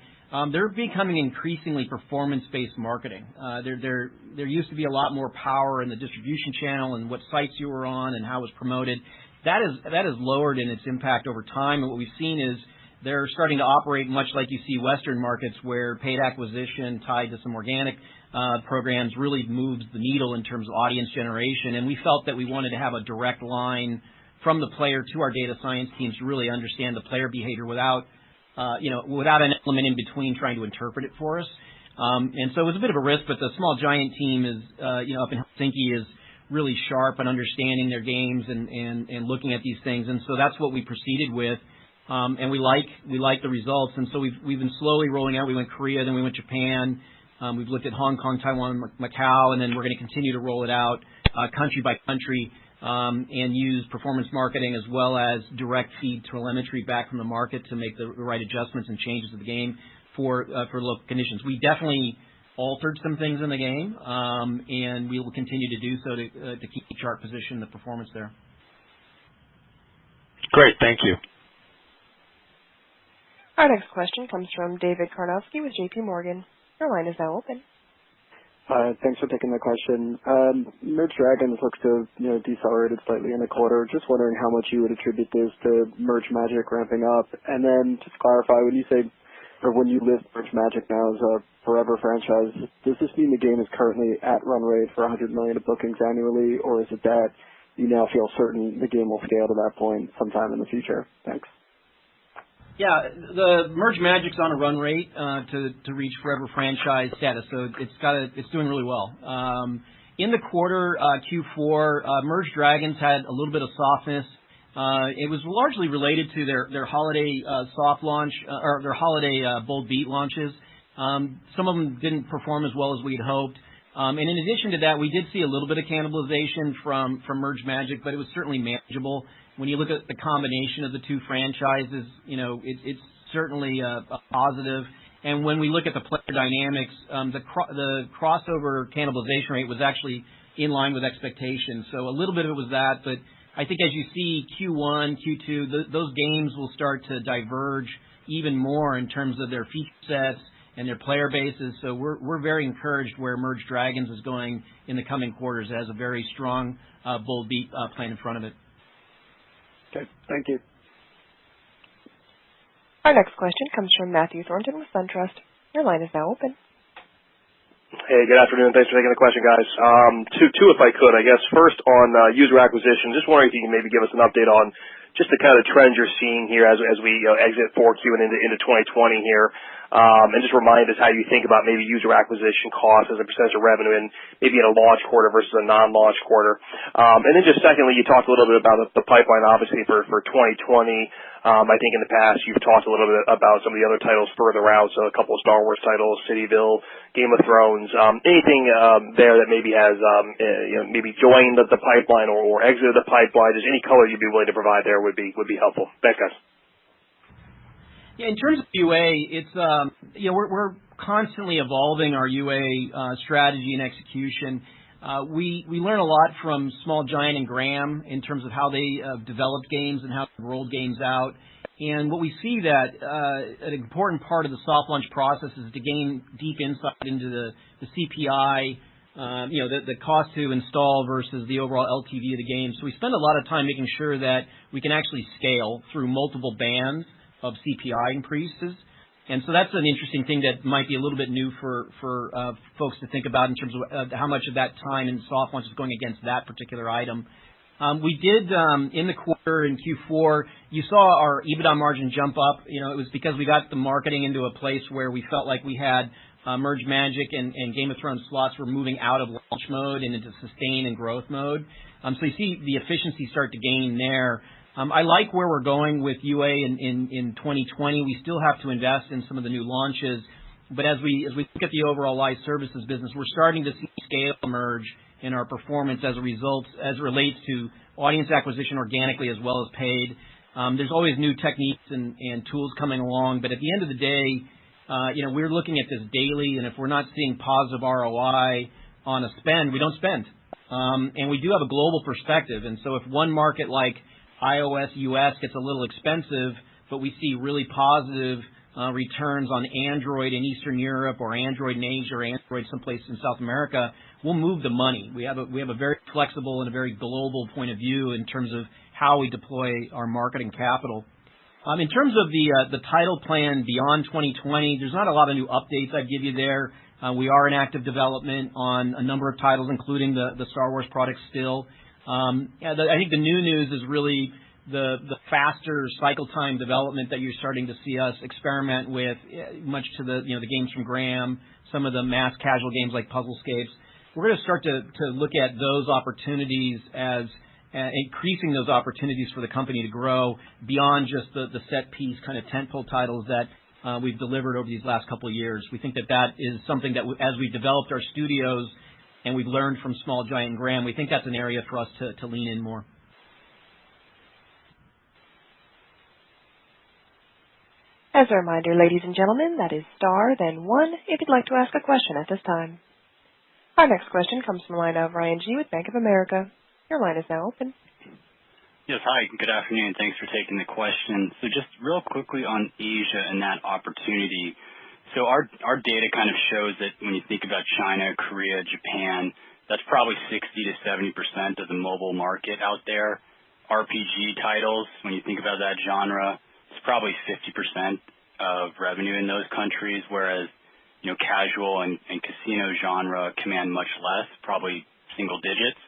they're becoming increasingly performance-based marketing. There used to be a lot more power in the distribution channel and what sites you were on and how it was promoted. That is lowered in its impact over time. And what we've seen is they're starting to operate much like you see Western markets, where paid acquisition tied to some organic programs really moves the needle in terms of audience generation. And we felt that we wanted to have a direct line from the player to our data science teams to really understand the player behavior without an element in between trying to interpret it for us. And so it was a bit of a risk, but the Small Giant team is, up in Helsinki is really sharp on understanding their games and looking at these things. And so that's what we proceeded with. And we like the results. And so we've been slowly rolling out. We went Korea, then we went Japan. We've looked at Hong Kong, Taiwan, Macau, and then we're going to continue to roll it out country by country. And use performance marketing as well as direct feed telemetry back from the market to make the right adjustments and changes to the game for local conditions. We definitely altered some things in the game, and we will continue to do so to keep the chart position, the performance there. Great, thank you. Our next question comes from David Karnovsky with JP Morgan. Your line is now open. Hi, thanks for taking the question. Merge Dragons looks to have decelerated slightly in the quarter. Just wondering how much you would attribute this to Merge Magic ramping up. And then just to clarify, when you say, or when you list Merge Magic now as a forever franchise, does this mean the game is currently at run rate for $100 million of bookings annually, or is it that you now feel certain the game will scale to that point sometime in the future? Thanks. Yeah, the Merge Magic's on a run rate to reach forever franchise status, so it's doing really well. In the quarter, Q4, Merge Dragons had a little bit of softness. It was largely related to their holiday soft launch or their holiday bold beat launches. Some of them didn't perform as well as we'd hoped. And in addition to that, we did see a little bit of cannibalization from Merge Magic, but it was certainly manageable. When you look at the combination of the two franchises, it's certainly a positive. And when we look at the player dynamics, the crossover cannibalization rate was actually in line with expectations. So a little bit of it was that, but I think as you see Q1, Q2, those games will start to diverge even more in terms of their feature sets and their player bases. So we're very encouraged where Merge Dragons is going in the coming quarters. It has a very strong bold beat plan in front of it. Okay, thank you. Our next question comes from Matthew Thornton with SunTrust. Your line is now open. Hey, good afternoon. Thanks for taking the question, guys. Two, if I could, I guess. First, on user acquisition, just wondering if you can maybe give us an update on just the kind of trends you're seeing here as we exit 4Q and into 2020 here, and just remind us how you think about maybe user acquisition costs as a percentage of revenue and maybe in a launch quarter versus a non-launch quarter. And then just secondly, you talked a little bit about the pipeline, obviously, for 2020. I think in the past you've talked a little bit about some of the other titles further out, so a couple of Star Wars titles, Cityville, Game of Thrones. Anything there that maybe has maybe joined the pipeline or exited the pipeline? Just any color you'd be willing to provide there would be helpful. Thanks, guys. Yeah, in terms of UA, it's we're constantly evolving our UA strategy and execution. We learn a lot from Small Giant and Graham in terms of how they developed games and how they rolled games out. And what we see that an important part of the soft launch process is to gain deep insight into the CPI, the cost to install versus the overall LTV of the game. So we spend a lot of time making sure that we can actually scale through multiple bands of CPI increases. And so that's an interesting thing that might be a little bit new for folks to think about in terms of how much of that time in soft launch is going against that particular item. We did in the quarter in Q4, you saw our EBITDA margin jump up. It was because we got the marketing into a place where we felt like we had Merge Magic and Game of Thrones slots were moving out of launch mode and into sustain and growth mode. So you see the efficiency start to gain there. I like where we're going with UA in 2020. We still have to invest in some of the new launches, but as we look at the overall live services business, we're starting to see scale emerge in our performance as a result, as it relates to audience acquisition organically as well as paid. There's always new techniques and tools coming along, but at the end of the day, we're looking at this daily, and if we're not seeing positive ROI on a spend, we don't spend. And we do have a global perspective, and so if one market like iOS US gets a little expensive, but we see really positive returns on Android in Eastern Europe or Android in Asia or Android someplace in South America, we'll move the money. We have a very flexible and a very global point of view in terms of how we deploy our marketing capital. In terms of the title plan beyond 2020, there's not a lot of new updates I'd give you there. We are in active development on a number of titles, including the Star Wars products still. I think the new news is really the faster cycle time development that you're starting to see us experiment with, much to the games from Graham, some of the mass casual games like Puzzlescapes. We're going to start to look at those opportunities as increasing those opportunities for the company to grow beyond just the set piece kind of tentpole titles that we've delivered over these last couple of years. We think that is something that as we've developed our studios and we've learned from Small Giant and Graham, we think that's an area for us to lean in more. As a reminder, ladies and gentlemen, that is star, then 1 if you'd like to ask a question at this time. Our next question comes from the line of Ryan G. with Bank of America. Your line is now open. Yes, hi. Good afternoon. Thanks for taking the question. So just real quickly on Asia and that opportunity. So our data kind of shows that when you think about China, Korea, Japan, that's probably 60 to 70% of the mobile market out there. RPG titles, when you think about that genre, it's probably 50% of revenue in those countries, whereas casual and casino genre command much less, probably single digits.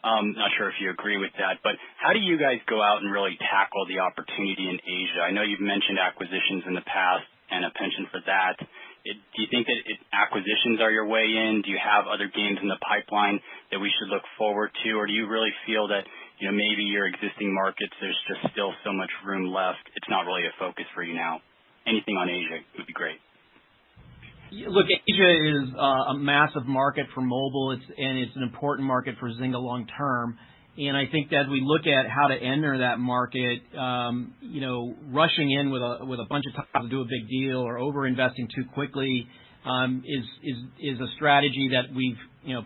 Not sure if you agree with that, but how do you guys go out and really tackle the opportunity in Asia? I know you've mentioned acquisitions in the past and a penchant for that. Do you think that acquisitions are your way in? Do you have other games in the pipeline that we should look forward to, or do you really feel that maybe your existing markets, there's just still so much room left, it's not really a focus for you now? Anything on Asia would be great. Look, Asia is a massive market for mobile, and it's an important market for Zynga long term. And I think that as we look at how to enter that market, rushing in with a bunch of titles to do a big deal or over-investing too quickly is a strategy that we've,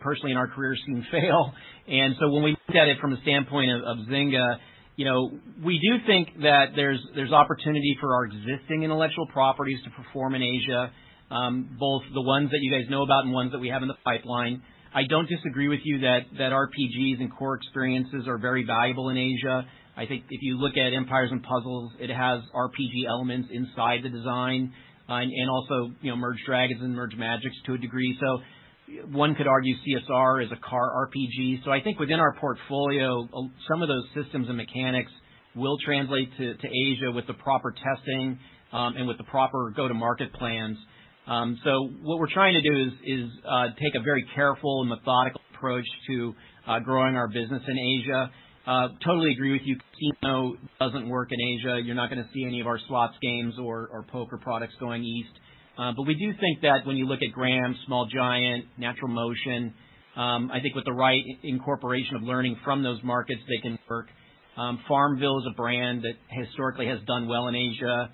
personally in our careers seen fail. And so when we look at it from the standpoint of Zynga, we do think that there's opportunity for our existing intellectual properties to perform in Asia. Both the ones that you guys know about and ones that we have in the pipeline. I don't disagree with you that RPGs and core experiences are very valuable in Asia. I think if you look at Empires and Puzzles, it has RPG elements inside the design, and also Merge Dragons and Merge Magics to a degree. So one could argue CSR is a car RPG. So I think within our portfolio, some of those systems and mechanics will translate to Asia with the proper testing and with the proper go-to-market plans. So what we're trying to do is take a very careful and methodical approach to growing our business in Asia. Totally agree with you. Casino doesn't work in Asia. You're not going to see any of our slots games or poker products going east. But we do think that when you look at Gram, Small Giant, Natural Motion, I think with the right incorporation of learning from those markets, they can work. Farmville is a brand that historically has done well in Asia.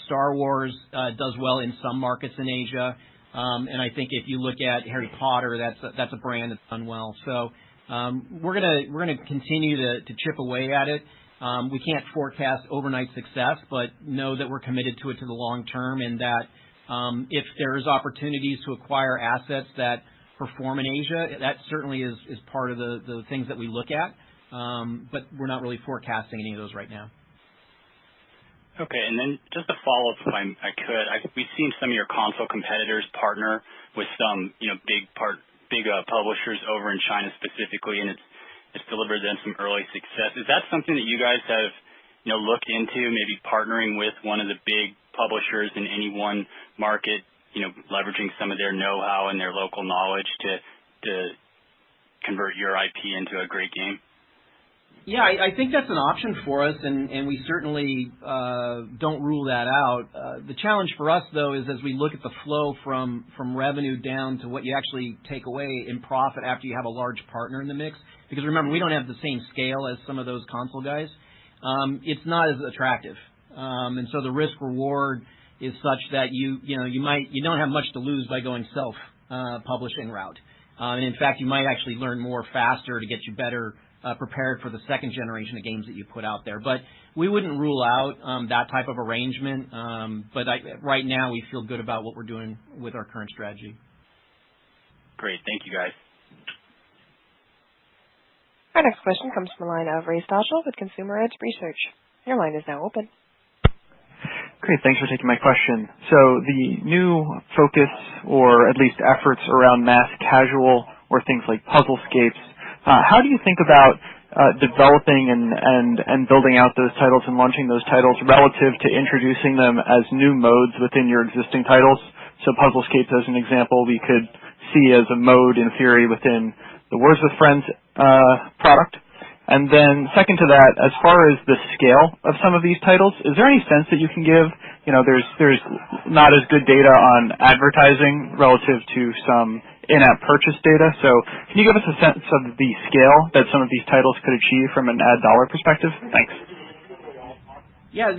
Star Wars does well in some markets in Asia. And I think if you look at Harry Potter, that's a brand that's done well. So we're gonna continue to chip away at it. We can't forecast overnight success, but know that we're committed to it to the long term, and that if there's opportunities to acquire assets that perform in Asia, that certainly is part of the things that we look at. But we're not really forecasting any of those right now. Okay, and then just a follow-up, if I could. We've seen some of your console competitors partner with some, big publishers over in China specifically, and it's delivered them some early success. Is that something that you guys have, looked into, maybe partnering with one of the big publishers in any one market, leveraging some of their know-how and their local knowledge to convert your IP into a great game? Yeah, I think that's an option for us, and we certainly don't rule that out. The challenge for us, though, is as we look at the flow from revenue down to what you actually take away in profit after you have a large partner in the mix, because remember, we don't have the same scale as some of those console guys. It's not as attractive, and so the risk reward is such that you don't have much to lose by going self publishing route, and in fact, you might actually learn more faster to get you better prepared for the second generation of games that you put out there. But we wouldn't rule out that type of arrangement. But right now we feel good about what we're doing with our current strategy. Great. Thank you, guys. Our next question comes from the line of Ray Stochel with Consumer Edge Research. Your line is now open. Great. Thanks for taking my question. So the new focus, or at least efforts around mass casual or things like Puzzlescapes, how do you think about developing and building out those titles and launching those titles relative to introducing them as new modes within your existing titles? So Puzzlescapes, as an example, we could see as a mode in theory within the Words with Friends product. And then second to that, as far as the scale of some of these titles, is there any sense that you can give? There's not as good data on advertising relative to some in-app purchase data. So can you give us a sense of the scale that some of these titles could achieve from an ad dollar perspective? Thanks. Yeah,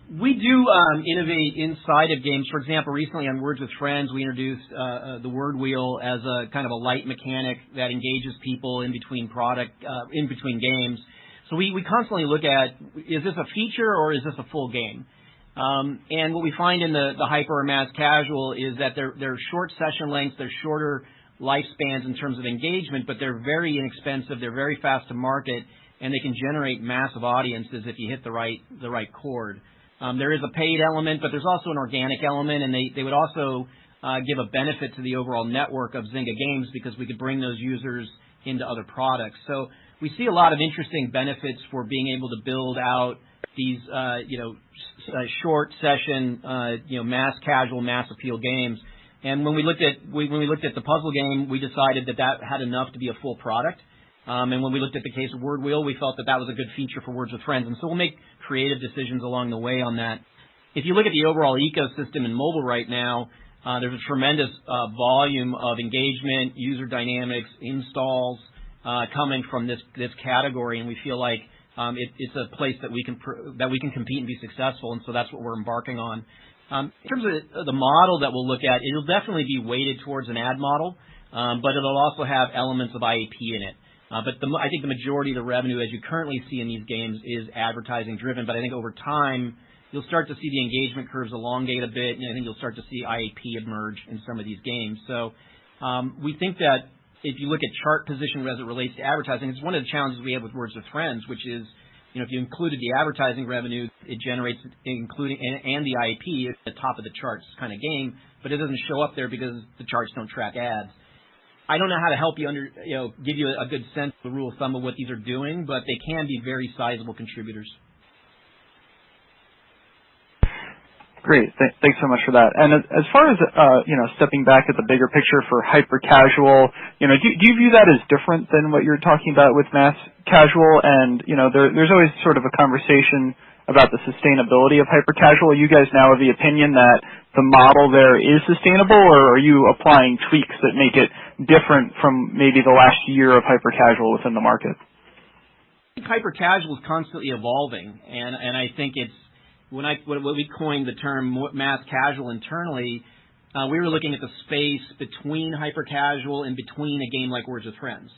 we do innovate inside of games. For example, recently on Words with Friends, we introduced the word wheel as a kind of a light mechanic that engages people in between games. So we constantly look at, is this a feature or is this a full game? And what we find in the hyper or mass casual is that they're short session lengths, they're shorter lifespans in terms of engagement, but they're very inexpensive, they're very fast to market, and they can generate massive audiences if you hit the right chord. There is a paid element, but there's also an organic element, and they would also give a benefit to the overall network of Zynga games because we could bring those users into other products. So we see a lot of interesting benefits for being able to build out these short session mass casual, mass appeal games. And when we looked at the puzzle game, we decided that had enough to be a full product. And when we looked at the case of Word Wheel, we felt that was a good feature for Words with Friends. And so we'll make creative decisions along the way on that. If you look at the overall ecosystem in mobile right now, there's a tremendous volume of engagement, user dynamics, installs coming from this category, and we feel like it's a place that we can compete and be successful, and so that's what we're embarking on. In terms of the model that we'll look at, it'll definitely be weighted towards an ad model, but it'll also have elements of IAP in it. But I think the majority of the revenue, as you currently see in these games, is advertising driven. But I think over time, you'll start to see the engagement curves elongate a bit, and I think you'll start to see IAP emerge in some of these games. So we think that if you look at chart position as it relates to advertising, it's one of the challenges we have with Words with Friends, which is, if you included the advertising revenue, it generates including and the IAP at the top of the charts kind of game, but it doesn't show up there because the charts don't track ads. I don't know how to help you give you a good sense of the rule of thumb of what these are doing, but they can be very sizable contributors. Great. Thanks so much for that. And as far as stepping back at the bigger picture for hyper casual, do you view that as different than what you're talking about with mass casual? And there's always sort of a conversation about the sustainability of hyper casual. You guys now have the opinion that the model there is sustainable, or are you applying tweaks that make it different from maybe the last year of hyper casual within the market? Hyper casual is constantly evolving, and I think it's when we coined the term mass casual internally, we were looking at the space between hyper casual and between a game like Words with Friends.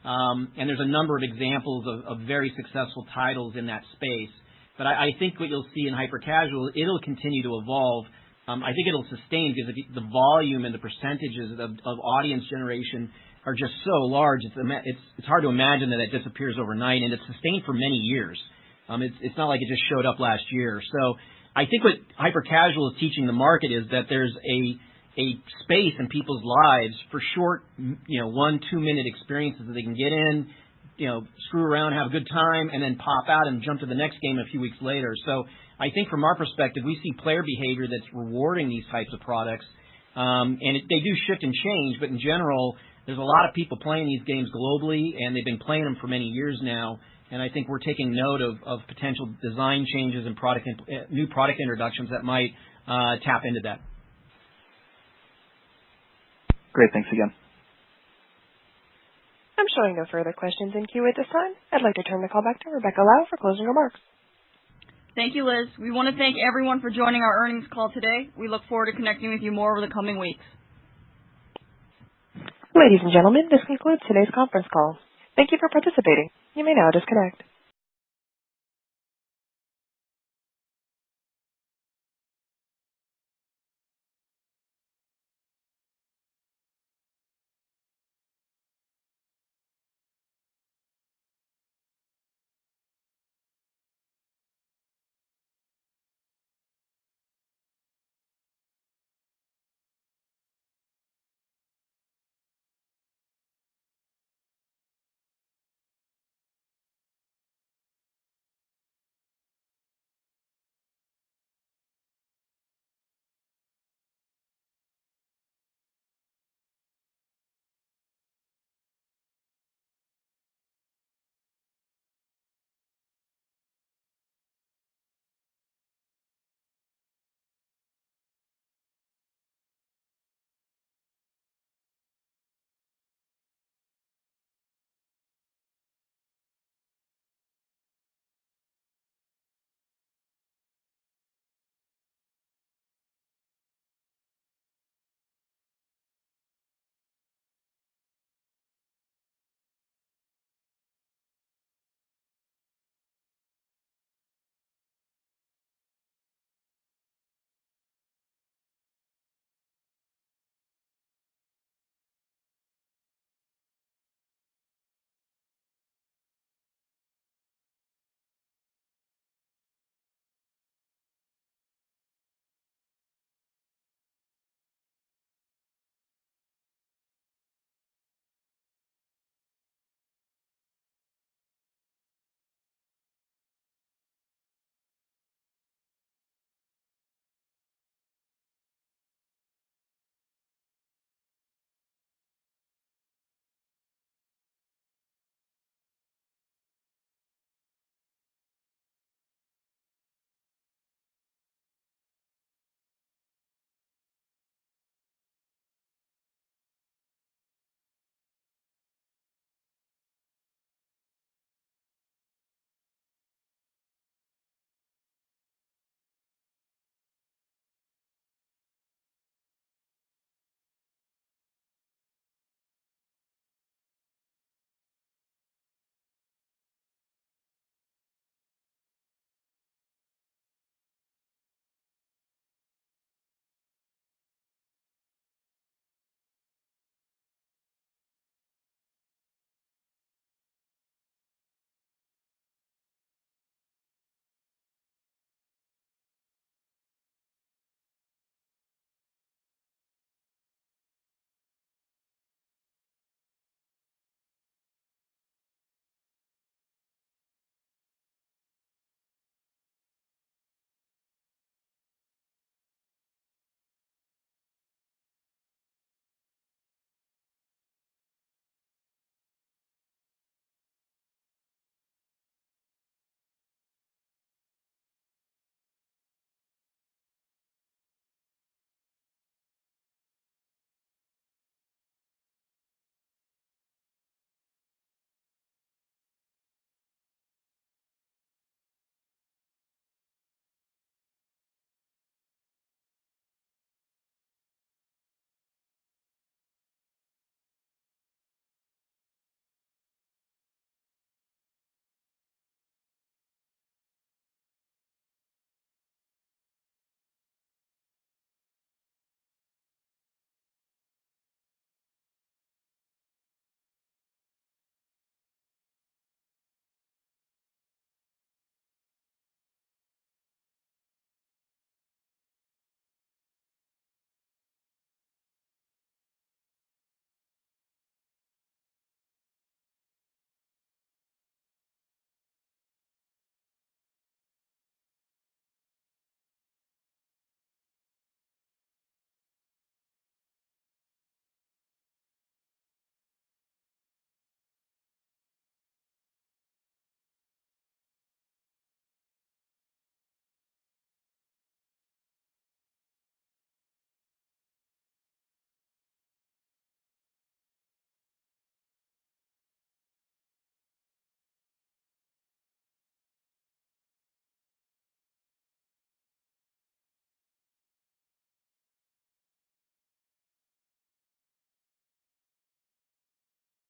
And there's a number of examples of very successful titles in that space. But I think what you'll see in hyper casual, it'll continue to evolve. I think it'll sustain because the volume and the percentages of audience generation are just so large. It's hard to imagine that it disappears overnight, and it's sustained for many years. It's not like it just showed up last year. So I think what hyper casual is teaching the market is that there's a space in people's lives for short, 1-2 minute experiences that they can get in, screw around, have a good time, and then pop out and jump to the next game a few weeks later. So I think from our perspective, we see player behavior that's rewarding these types of products. They do shift and change, but in general, there's a lot of people playing these games globally, and they've been playing them for many years now. And I think we're taking note of potential design changes and new product introductions that might tap into that. Great. Thanks again. I'm showing no further questions in queue at this time. I'd like to turn the call back to Rebecca Lau for closing remarks. Thank you, Liz. We want to thank everyone for joining our earnings call today. We look forward to connecting with you more over the coming weeks. Ladies and gentlemen, this concludes today's conference call. Thank you for participating. You may now disconnect.